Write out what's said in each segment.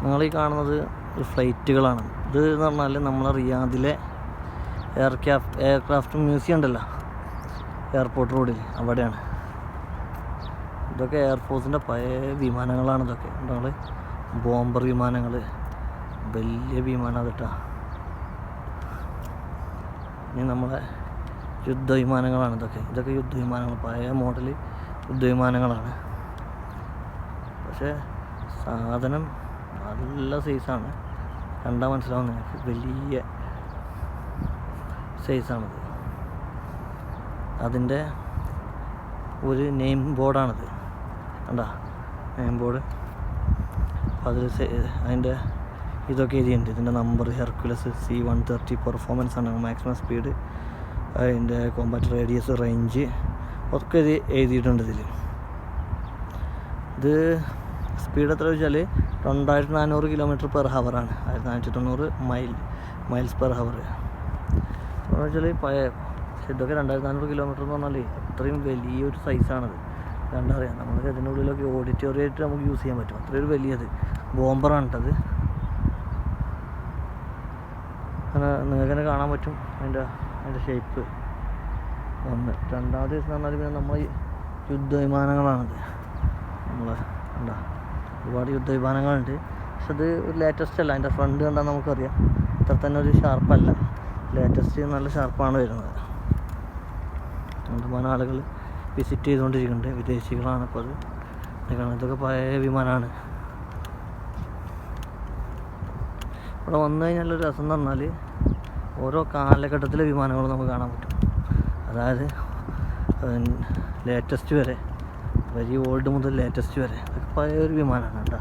നിങ്ങളീ കാണുന്നത് ഫ്ലൈറ്റുകളാണ്. ഇത് എന്ന് പറഞ്ഞാൽ നമ്മളെ റിയാദിലെ എയർക്രാഫ്റ്റ് മ്യൂസിയം ഉണ്ടല്ലോ, എയർപോർട്ട് റോഡിൽ, അവിടെയാണ്. ഇതൊക്കെ എയർഫോഴ്സിൻ്റെ പഴയ വിമാനങ്ങളാണ്. ഇതൊക്കെ നമ്മൾ ബോംബർ വിമാനങ്ങൾ, വലിയ വിമാനം അതിട്ടാ. ഇനി നമ്മളെ യുദ്ധവിമാനങ്ങളാണ് ഇതൊക്കെ യുദ്ധവിമാനങ്ങൾ, പഴയ മോഡൽ യുദ്ധവിമാനങ്ങളാണ്. പക്ഷേ സാധനം നല്ല സൈസാണ്, കണ്ടാൽ മനസ്സിലാവും നിങ്ങൾക്ക്, വലിയ സൈസാണിത്. അതിൻ്റെ ഒരു നെയിം ബോർഡാണിത്, കണ്ടാ നെയിം ബോർഡ്. അപ്പോൾ അതിൽ അതിൻ്റെ ഇതൊക്കെ എഴുതിയിട്ടുണ്ട്. ഇതിൻ്റെ നമ്പർ ഹെർക്കുലസ് C-130 പെർഫോമൻസ് ആണ്, മാക്സിമം സ്പീഡ്, അതിൻ്റെ കോമ്പാറ്റ് റേഡിയസ്, റേഞ്ച് ഒക്കെ എഴുതിയിട്ടുണ്ട് ഇതിൽ. ഇത് സ്പീഡ് എത്ര വെച്ചാൽ 2400 km/h ആണ്, 1490 മൈൽസ് പെർ ഹവർ. എന്ന് വെച്ചാൽ പഴയ ഇതൊക്കെ 2400 km എന്ന് പറഞ്ഞാൽ അത്രയും വലിയൊരു സൈസാണത്. കണ്ടറിയാം, നമുക്ക് അതിനുള്ളിലൊക്കെ ഓഡിറ്റോറിയമായിട്ട് നമുക്ക് യൂസ് ചെയ്യാൻ പറ്റും, അത്രയൊരു വലിയത് ബോംബറാണ് കേട്ടത്. അങ്ങനെ നിങ്ങൾക്ക് തന്നെ കാണാൻ പറ്റും അതിൻ്റെ ഷേപ്പ്. ഒന്ന് രണ്ടാമത്തെ ദിവസം പറഞ്ഞാൽ പിന്നെ നമ്മൾ യുദ്ധവിമാനങ്ങളാണത്. നമ്മൾ എന്താ ഒരുപാട് യുദ്ധവിമാനങ്ങളുണ്ട്. പക്ഷെ അത് ഒരു ലേറ്റസ്റ്റ് അല്ല. അതിൻ്റെ ഫ്രണ്ട് കണ്ടാൽ നമുക്കറിയാം ഇത്ര തന്നെ ഒരു ഷാർപ്പല്ല, ലേറ്റസ്റ്റ് നല്ല ഷാർപ്പാണ് വരുന്നത്. ഒരുപാട് ആളുകൾ വിസിറ്റ് ചെയ്തുകൊണ്ടിരിക്കുന്നുണ്ട്, വിദേശികളാണ് ഇപ്പോൾ അത്. ഇതൊക്കെ പഴയ വിമാനമാണ്. ഇവിടെ വന്നു കഴിഞ്ഞാലൊരു രസം എന്ന് പറഞ്ഞാൽ ഓരോ കാലഘട്ടത്തിലെ വിമാനങ്ങളും നമുക്ക് കാണാൻ പറ്റും. അതായത് ലേറ്റസ്റ്റ് വരെ, വെരി ഓൾഡ് മുതൽ ലേറ്റസ്റ്റ് വരെ. അതൊക്കെ പഴയ ഒരു വിമാനമാണ് കേട്ടോ.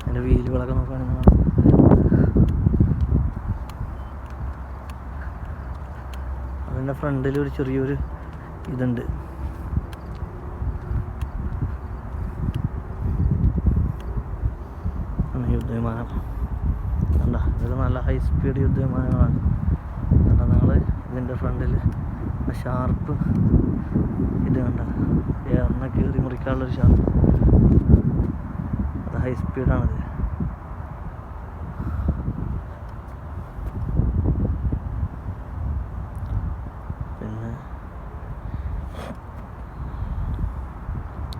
അതിൻ്റെ വീലുകളൊക്കെ നോക്കുകയാണെങ്കിൽ കാണാം. അതിൻ്റെ ഫ്രണ്ടിൽ ഒരു ചെറിയൊരു ഇതുണ്ട്. യുദ്ധവിമാനം കണ്ട, ഇതൊക്കെ നല്ല ഹൈ സ്പീഡ് യുദ്ധവിമാനങ്ങളാണ്. കണ്ട നിങ്ങൾ ഇതിൻ്റെ ഫ്രണ്ടിൽ ആ ഷാർപ്പ് ഇത് കണ്ട, എയറിനെ കീറി മുറിക്കാനുള്ളൊരു ഷാർപ്പ്, അത് ഹൈ സ്പീഡാണത്. പിന്നെ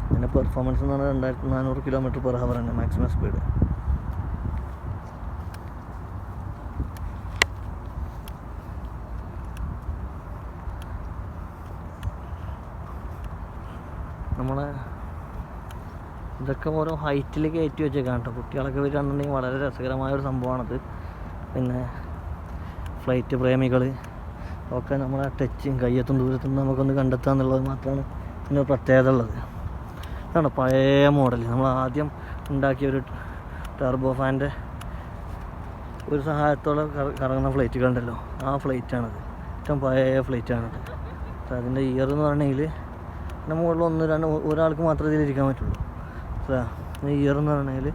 ഇതിൻ്റെ പെർഫോമൻസ് എന്ന് പറഞ്ഞാൽ 2400 km/h ആണ് മാക്സിമം സ്പീഡ്. നമ്മളെ ഇതൊക്കെ ഓരോ ഹൈറ്റിൽ കയറ്റി വെച്ചേക്കാം കേട്ടോ. കുട്ടികളൊക്കെ വരികയാണെന്നുണ്ടെങ്കിൽ വളരെ രസകരമായൊരു സംഭവമാണത്. പിന്നെ ഫ്ലൈറ്റ് പ്രേമികൾ ഒക്കെ നമ്മളെ ടച്ചും കയ്യെത്തും ദൂരത്തും നമുക്കൊന്ന് കണ്ടെത്തുക എന്നുള്ളത് മാത്രമാണ് ഇതിന് പ്രത്യേകത ഉള്ളത്. ഇതാണ് പഴയ മോഡൽ, നമ്മൾ ആദ്യം ഉണ്ടാക്കിയ ഒരു ടർബോ ഫാൻ്റെ ഒരു സഹായത്തോടെ കറങ്ങുന്ന ഫ്ലൈറ്റുകളുണ്ടല്ലോ, ആ ഫ്ലൈറ്റാണത്. ഏറ്റവും പഴയ ഫ്ലൈറ്റാണത്. അതിൻ്റെ ഇയർ എന്ന് പറഞ്ഞെങ്കിൽ ഇതിൻ്റെ മുകളിൽ ഒരാൾക്ക് മാത്രമേ ഇതിലിരിക്കാൻ പറ്റുള്ളൂ. ഇയർ എന്ന് പറഞ്ഞെങ്കിൽ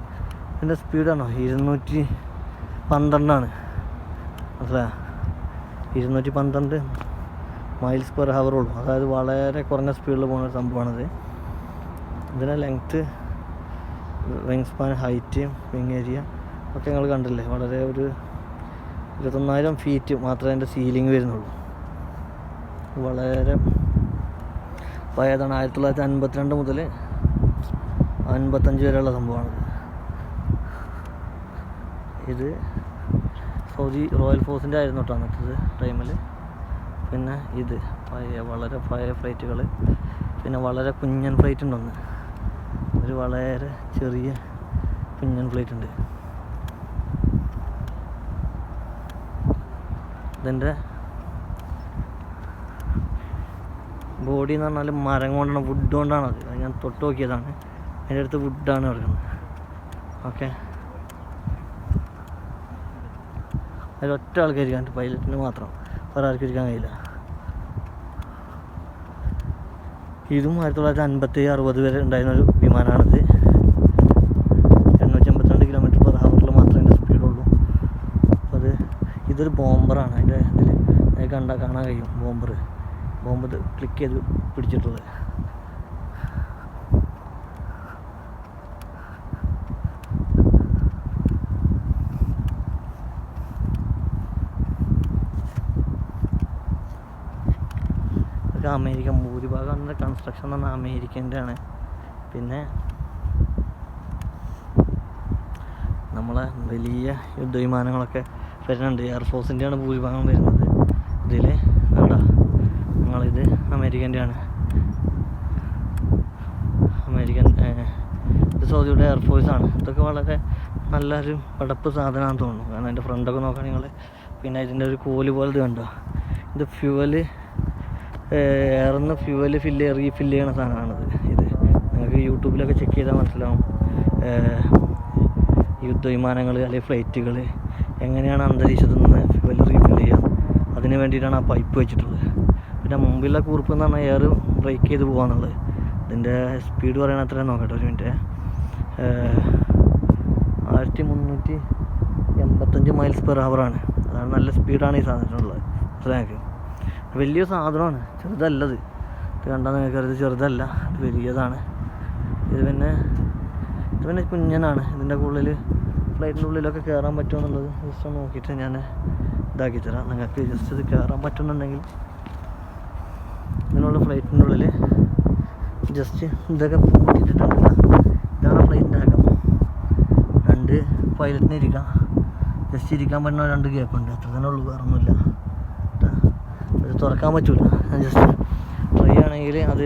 ഇതിൻ്റെ സ്പീഡാണോ 212 മനസ്സിലായോ, 212 മൈൽസ് പെർ ഹവർ ഉള്ളൂ. അതായത് വളരെ കുറഞ്ഞ സ്പീഡിൽ പോകുന്ന ഒരു സംഭവമാണത്. ഇതിൻ്റെ length, wing span, height, wing area ഒക്കെ നിങ്ങൾ കണ്ടില്ലേ. വളരെ ഒരു 21,000 ഫീറ്റ് മാത്രമേ അതിൻ്റെ സീലിംഗ് വരുന്നുള്ളൂ. വളരെ പഴയതാണ്. 1952 മുതൽ 55 വരെയുള്ള സംഭവമാണിത്. ഇത് സൗദി റോയൽ ഫോഴ്സിൻ്റെ ആയിരുന്നു കേട്ടോ അന്നത്തെ ടൈമിൽ. പിന്നെ ഇത് വളരെ പഴയ ഫ്ലൈറ്റുകൾ. പിന്നെ വളരെ കുഞ്ഞൻ ഫ്ലൈറ്റ് ഉണ്ടൊന്ന്, ഒരു വളരെ ചെറിയ കുഞ്ഞൻ ഫ്ലൈറ്റ് ഉണ്ട്. ഇതിൻ്റെ ബോഡി എന്ന് പറഞ്ഞാൽ മരം കൊണ്ടാണ്, വുഡ് കൊണ്ടാണത്. അത് ഞാൻ തൊട്ട് നോക്കിയതാണ്. അതിൻ്റെ അടുത്ത് വുഡാണ് കിടക്കുന്നത്. ഓക്കെ, അതിലൊറ്റ ആൾക്കാർ ഇരിക്കാൻ, പൈലറ്റിന് മാത്രം, വേറെ ആർക്കും ഇരിക്കാൻ കഴിയില്ല. ഇതും 1957-60 വരെ ഉണ്ടായിരുന്നൊരു വിമാനമാണിത്. 852 km/h മാത്രമേ അതിൻ്റെ സ്പീഡുള്ളൂ. അപ്പോൾ ഇതൊരു ബോംബറാണ്. അതിൻ്റെ ഇതിൽ കാണാൻ കഴിയും ബോംബ് ക്ലിക്ക് ചെയ്ത് പിടിച്ചിട്ടുള്ളത്. അമേരിക്കൻ, ഭൂരിഭാഗം അതിൻ്റെ കൺസ്ട്രക്ഷൻ എന്ന് പറഞ്ഞാൽ അമേരിക്കൻ്റെ ആണ്. പിന്നെ നമ്മളെ വലിയ യുദ്ധവിമാനങ്ങളൊക്കെ വരുന്നുണ്ട്. എയർഫോഴ്സിൻ്റെയാണ് ഭൂരിഭാഗം വരുന്നത്. ഇതിൽ വേണ്ട ഞങ്ങളിത് അമേരിക്കൻ്റെ ആണ്. അമേരിക്കൻ ഇത് സൗദിയുടെ എയർഫോഴ്സാണ്. ഇതൊക്കെ വളരെ നല്ലൊരു പടപ്പ് സാധനമാണെന്ന് തോന്നുന്നു. കാരണം അതിൻ്റെ ഫ്രണ്ടൊക്കെ നോക്കുകയാണെങ്കിൽ നിങ്ങൾ. പിന്നെ ഇതിൻ്റെ ഒരു കോല് പോലെ ഇത് കണ്ടോ, ഇത് ഫ്യൂവല്, എയർന്ന് ഫ്യൂവല് റീഫില്ല് ചെയ്യണ സാധനമാണിത്. ഇത് നിങ്ങൾക്ക് യൂട്യൂബിലൊക്കെ ചെക്ക് ചെയ്താൽ മനസ്സിലാവും. യുദ്ധവിമാനങ്ങൾ അല്ലെങ്കിൽ ഫ്ലൈറ്റുകൾ എങ്ങനെയാണ് അന്തരീക്ഷത്തിൽ നിന്ന് ഫ്യൂവൽ റീഫില്ല് ചെയ്യുക, അതിന് വേണ്ടിയിട്ടാണ് ആ പൈപ്പ് വെച്ചിട്ടുള്ളത്. പിന്നെ മുമ്പിലുള്ള കൂർപ്പ് എന്ന് പറഞ്ഞാൽ എയർ ബ്രേക്ക് ചെയ്ത് പോകാന്നുള്ളത്. ഇതിൻ്റെ സ്പീഡ് പറയണ അത്രയും നോക്കട്ടെ, ഒരു മിനിറ്റ്. 1385 miles per ഹവറാണ്. അതാണ് നല്ല സ്പീഡാണ് ഈ സാധനത്തിനുള്ളത്. മനസ്സിലാക്കി, വലിയ സാധനമാണ്, ചെറുതല്ലത്. ഇത് കണ്ടാൽ നിങ്ങൾക്ക് ഇത് ചെറുതല്ല, ഇത് വലിയതാണ്. ഇത് പിന്നെ കുഞ്ഞനാണ്. ഇതിൻ്റെ ഉള്ളിൽ ഫ്ലൈറ്റിൻ്റെ ഉള്ളിലൊക്കെ കയറാൻ പറ്റുമെന്നുള്ളത് ജസ്റ്റ് ഒന്ന് നോക്കിയിട്ട് ഞാൻ ഇതാക്കി തരാം. നിങ്ങൾക്ക് ജസ്റ്റ് ഇത് കയറാൻ പറ്റുന്നുണ്ടെങ്കിൽ ഇതിനുള്ള ഫ്ലൈറ്റിൻ്റെ ഉള്ളിൽ ജസ്റ്റ് ഇതൊക്കെ പൂട്ടിയിട്ടിട്ടുണ്ട്. ഇതാണ് ഫ്ലൈറ്റിൻ്റെ അകം. 2 പൈലറ്റിന് ഇരിക്കാം, ജസ്റ്റ് ഇരിക്കാൻ പറ്റുന്ന 2 ഗ്യാപ്പുണ്ട്, അത്ര തന്നെ ഉള്ളൂ, വേറൊന്നുമില്ല. അത് തുറക്കാൻ പറ്റില്ല. ഞാൻ ജസ്റ്റ് ട്രൈ ആണെങ്കിൽ അത്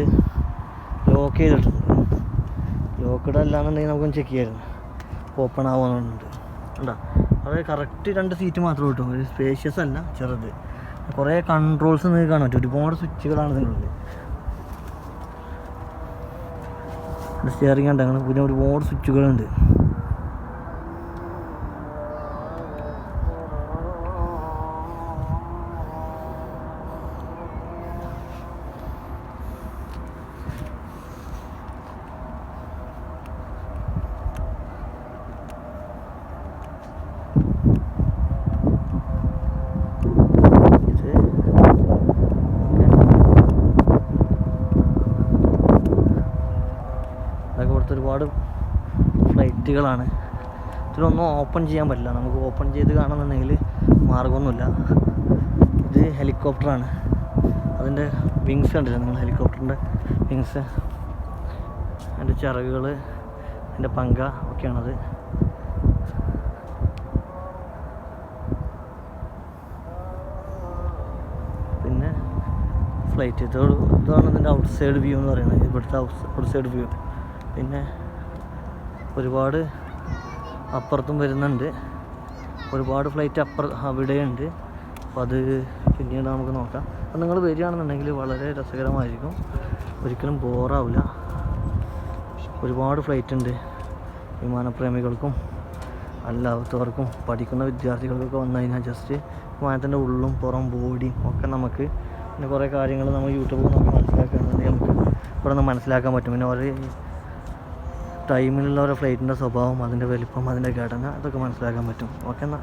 ലോക്ക് ചെയ്തിട്ടുണ്ട്. ലോക്കഡ് അല്ലാന്നുണ്ടെങ്കിൽ നമുക്കൊന്ന് ചെക്ക് ചെയ്യായിരുന്നു, ഓപ്പൺ ആവാനുണ്ട്. കണ്ടോ, അത് കറക്റ്റ് 2 സീറ്റ് മാത്രമേ കിട്ടും. ഒരു സ്പേഷ്യസ് അല്ല, ചെറുത്. കുറേ കൺട്രോൾസ് നിങ്ങൾക്ക് കാണാൻ പറ്റും. ഒരുപാട് സ്വിച്ചുകളാണ് ഇതിനുള്ളിൽ. സ്റ്റിയറിംഗ് ഉണ്ടാക്കണം, പിന്നെ ഒരുപാട് സ്വിച്ചുകളുണ്ട്. അതൊക്കെ ഇവിടുത്തെ ഒരുപാട് ഫ്ലൈറ്റുകളാണ്. ഇതിലൊന്നും ഓപ്പൺ ചെയ്യാൻ പറ്റില്ല. നമുക്ക് ഓപ്പൺ ചെയ്ത് കാണുന്നുണ്ടെങ്കിൽ മാർഗമൊന്നുമില്ല. ഇത് ഹെലികോപ്റ്ററാണ്. അതിൻ്റെ വിങ്സ് കണ്ടില്ല നിങ്ങൾ, ഹെലികോപ്റ്ററിൻ്റെ വിങ്സ്, അതിൻ്റെ ചിറകുകൾ, അതിൻ്റെ പങ്ക ഒക്കെയാണത്. പിന്നെ ഫ്ലൈറ്റ് ഇതാണ് ഇതിൻ്റെ ഔട്ട് സൈഡ് വ്യൂ എന്ന് പറയുന്നത്, ഇവിടുത്തെ ഔട്ട് സൈഡ് വ്യൂ. പിന്നെ ഒരുപാട് അപ്പുറത്തും വരുന്നുണ്ട്, ഒരുപാട് ഫ്ലൈറ്റ് അവിടെയുണ്ട്. അപ്പോൾ അത് പിന്നീട് നമുക്ക് നോക്കാം. അപ്പോൾ നിങ്ങൾ വരികയാണെന്നുണ്ടെങ്കിൽ വളരെ രസകരമായിരിക്കും, ഒരിക്കലും ബോറാവില്ല. ഒരുപാട് ഫ്ലൈറ്റ് ഉണ്ട്. വിമാനപ്രേമികൾക്കും അല്ലാത്തവർക്കും പഠിക്കുന്ന വിദ്യാർത്ഥികൾക്കൊക്കെ വന്നു കഴിഞ്ഞാൽ ജസ്റ്റ് വിമാനത്തിൻ്റെ ഉള്ളും പുറം ബോഡിയും ഒക്കെ നമുക്ക് പിന്നെ കുറേ കാര്യങ്ങൾ നമ്മൾ യൂട്യൂബിൽ നോക്കി മനസ്സിലാക്കുകയാണെന്നുണ്ടെങ്കിൽ നമുക്ക് ഇവിടെ നിന്ന് മനസ്സിലാക്കാൻ പറ്റും. പിന്നെ ഓരോ ടൈമിലുള്ള ഓരോ ഫ്ലൈറ്റിൻ്റെ സ്വഭാവം, അതിൻ്റെ വലിപ്പം, അതിൻ്റെ ഘടന, അതൊക്കെ മനസ്സിലാക്കാൻ പറ്റും. ഓക്കെ എന്നാൽ.